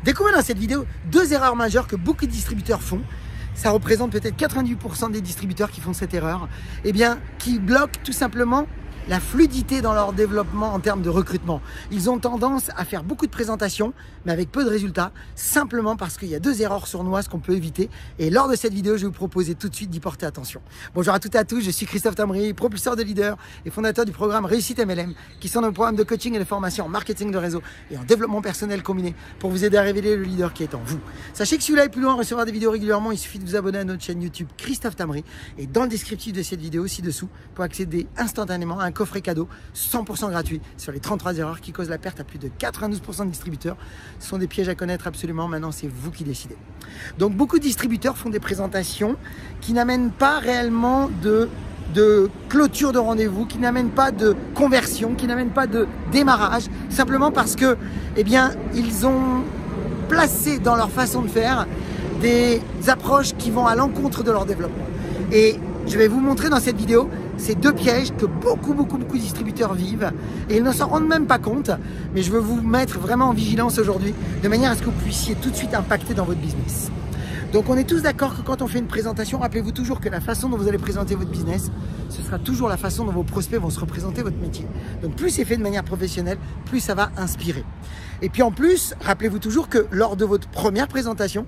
Découvrez dans cette vidéo 2 erreurs majeures que beaucoup de distributeurs font. Ça représente peut-être 98% des distributeurs qui font cette erreur, qui bloquent tout simplement la fluidité dans leur développement en termes de recrutement. Ils ont tendance à faire beaucoup de présentations, mais avec peu de résultats, simplement parce qu'il y a 2 erreurs sournoises qu'on peut éviter. Et lors de cette vidéo, je vais vous proposer tout de suite d'y porter attention. Bonjour à toutes et à tous, je suis Christophe Tamri, propulseur de leader et fondateur du programme Réussite MLM, qui sont nos programmes de coaching et de formation en marketing de réseau et en développement personnel combiné pour vous aider à révéler le leader qui est en vous. Sachez que si vous voulez aller plus loin, recevoir des vidéos régulièrement, il suffit de vous abonner à notre chaîne YouTube Christophe Tamri et dans le descriptif de cette vidéo ci-dessous pour accéder instantanément à un coffret cadeau 100% gratuit sur les 33 erreurs qui causent la perte à plus de 92% de distributeurs. Ce sont des pièges à connaître absolument, maintenant c'est vous qui décidez. Donc beaucoup de distributeurs font des présentations qui n'amènent pas réellement de clôture de rendez-vous, qui n'amènent pas de conversion, qui n'amènent pas de démarrage, simplement parce que, ils ont placé dans leur façon de faire des approches qui vont à l'encontre de leur développement. Et je vais vous montrer dans cette vidéo ces 2 pièges que beaucoup de distributeurs vivent et ils ne s'en rendent même pas compte, mais je veux vous mettre vraiment en vigilance aujourd'hui de manière à ce que vous puissiez tout de suite impacter dans votre business. Donc on est tous d'accord que quand on fait une présentation, rappelez-vous toujours que la façon dont vous allez présenter votre business, ce sera toujours la façon dont vos prospects vont se représenter votre métier. Donc plus c'est fait de manière professionnelle, plus ça va inspirer. Et puis en plus, rappelez-vous toujours que lors de votre première présentation,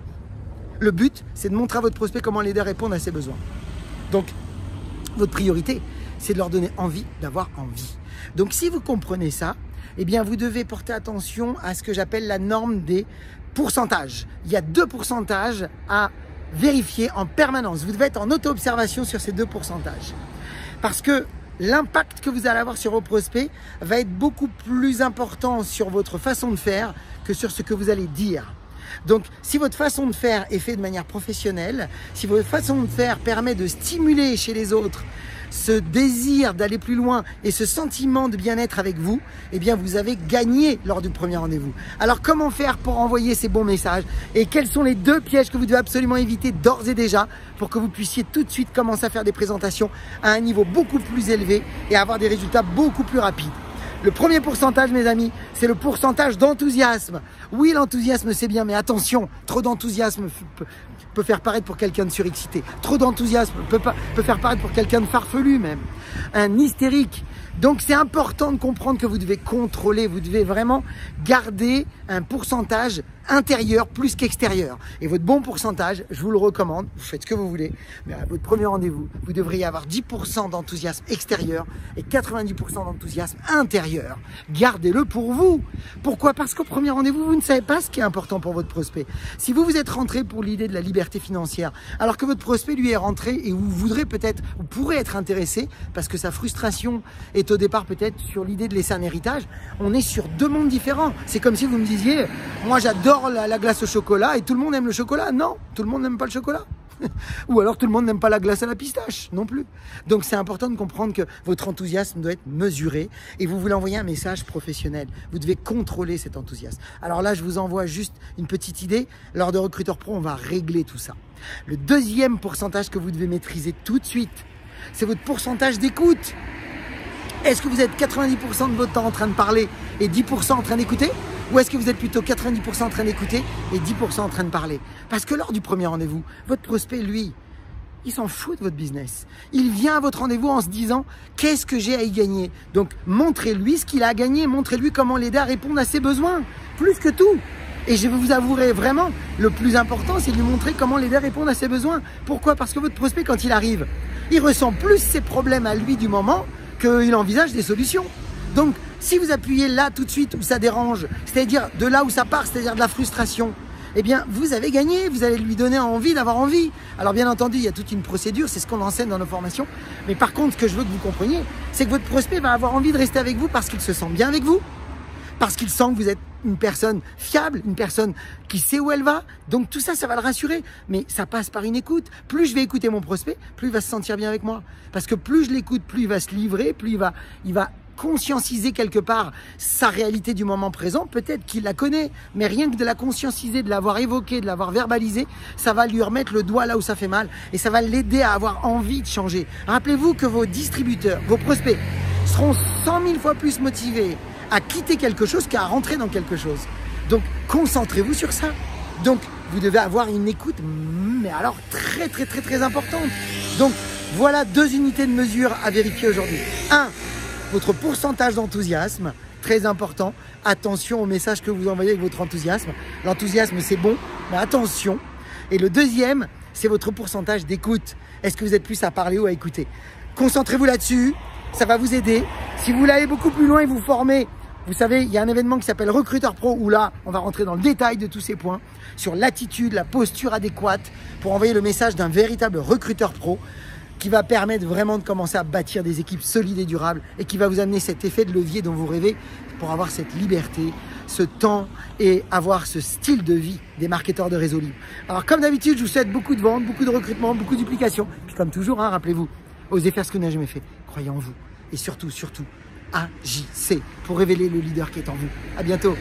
le but c'est de montrer à votre prospect comment l'aider à répondre à ses besoins. Donc votre priorité, c'est de leur donner envie d'avoir envie. Donc si vous comprenez ça, vous devez porter attention à ce que j'appelle la norme des pourcentages. Il y a 2 pourcentages à vérifier en permanence. Vous devez être en auto-observation sur ces 2 pourcentages. Parce que l'impact que vous allez avoir sur vos prospects va être beaucoup plus important sur votre façon de faire que sur ce que vous allez dire. Donc, si votre façon de faire est faite de manière professionnelle, si votre façon de faire permet de stimuler chez les autres ce désir d'aller plus loin et ce sentiment de bien-être avec vous, vous avez gagné lors du premier rendez-vous. Alors, comment faire pour envoyer ces bons messages et quels sont les 2 pièges que vous devez absolument éviter d'ores et déjà pour que vous puissiez tout de suite commencer à faire des présentations à un niveau beaucoup plus élevé et avoir des résultats beaucoup plus rapides. Le premier pourcentage, mes amis, c'est le pourcentage d'enthousiasme. Oui, l'enthousiasme, c'est bien, mais attention, trop d'enthousiasme peut faire paraître pour quelqu'un de surexcité. Trop d'enthousiasme peut faire paraître pour quelqu'un de farfelu même. Un hystérique. Donc, c'est important de comprendre que vous devez contrôler, vous devez vraiment garder un pourcentage intérieur plus qu'extérieur. Et votre bon pourcentage, je vous le recommande, vous faites ce que vous voulez, mais à votre premier rendez-vous, vous devriez avoir 10% d'enthousiasme extérieur et 90% d'enthousiasme intérieur. Gardez-le pour vous. Pourquoi? Parce qu'au premier rendez-vous, vous ne savez pas ce qui est important pour votre prospect. Si vous êtes rentré pour l'idée de la liberté financière, alors que votre prospect lui est rentré et vous pourrez être intéressé parce que sa frustration est au départ peut-être sur l'idée de laisser un héritage, on est sur 2 mondes différents. C'est comme si vous me disiez, moi j'adore la glace au chocolat et tout le monde aime le chocolat. Non, tout le monde n'aime pas le chocolat. Ou alors tout le monde n'aime pas la glace à la pistache non plus. Donc c'est important de comprendre que votre enthousiasme doit être mesuré et vous voulez envoyer un message professionnel. Vous devez contrôler cet enthousiasme. Alors là, je vous envoie juste une petite idée. Lors de Recruteur Pro, on va régler tout ça. Le 2e pourcentage que vous devez maîtriser tout de suite, c'est votre pourcentage d'écoute. Est-ce que vous êtes 90% de votre temps en train de parler et 10% en train d'écouter? Ou est-ce que vous êtes plutôt 90% en train d'écouter et 10% en train de parler? Parce que lors du premier rendez-vous, votre prospect, lui, il s'en fout de votre business. Il vient à votre rendez-vous en se disant « Qu'est-ce que j'ai à y gagner ?» Donc, montrez-lui ce qu'il a à gagner, montrez-lui comment l'aider à répondre à ses besoins, plus que tout. Et je vais vous avouer vraiment, le plus important, c'est de lui montrer comment l'aider à répondre à ses besoins. Pourquoi? Parce que votre prospect, quand il arrive, il ressent plus ses problèmes à lui du moment qu'il envisage des solutions. Donc, si vous appuyez là tout de suite où ça dérange, c'est-à-dire de là où ça part, c'est-à-dire de la frustration, vous avez gagné, vous allez lui donner envie d'avoir envie. Alors bien entendu, il y a toute une procédure, c'est ce qu'on enseigne dans nos formations. Mais par contre, ce que je veux que vous compreniez, c'est que votre prospect va avoir envie de rester avec vous parce qu'il se sent bien avec vous, parce qu'il sent que vous êtes une personne fiable, une personne qui sait où elle va. Donc tout ça, ça va le rassurer. Mais ça passe par une écoute. Plus je vais écouter mon prospect, plus il va se sentir bien avec moi. Parce que plus je l'écoute, plus il va se livrer, plus il va conscientiser quelque part sa réalité du moment présent. Peut-être qu'il la connaît, mais rien que de la conscientiser, de l'avoir évoquée, de l'avoir verbalisée, ça va lui remettre le doigt là où ça fait mal et ça va l'aider à avoir envie de changer. Rappelez-vous que vos distributeurs, vos prospects seront 100 000 fois plus motivés à quitter quelque chose qu'à rentrer dans quelque chose. Donc, concentrez-vous sur ça. Donc, vous devez avoir une écoute, mais alors très importante. Donc, voilà 2 unités de mesure à vérifier aujourd'hui. 1, votre pourcentage d'enthousiasme, très important. Attention au message que vous envoyez avec votre enthousiasme. L'enthousiasme, c'est bon, mais attention. Et le deuxième, c'est votre pourcentage d'écoute. Est-ce que vous êtes plus à parler ou à écouter? Concentrez-vous là-dessus, ça va vous aider. Si vous voulez aller beaucoup plus loin et vous former, vous savez, il y a un événement qui s'appelle Recruteur Pro où là, on va rentrer dans le détail de tous ces points sur l'attitude, la posture adéquate pour envoyer le message d'un véritable recruteur pro qui va permettre vraiment de commencer à bâtir des équipes solides et durables et qui va vous amener cet effet de levier dont vous rêvez pour avoir cette liberté, ce temps et avoir ce style de vie des marketeurs de réseau libre. Alors comme d'habitude, je vous souhaite beaucoup de ventes, beaucoup de recrutement, beaucoup de duplication. Puis comme toujours, rappelez-vous, osez faire ce que vous n'avez jamais fait, croyez en vous et surtout, agissez pour révéler le leader qui est en vous. À bientôt.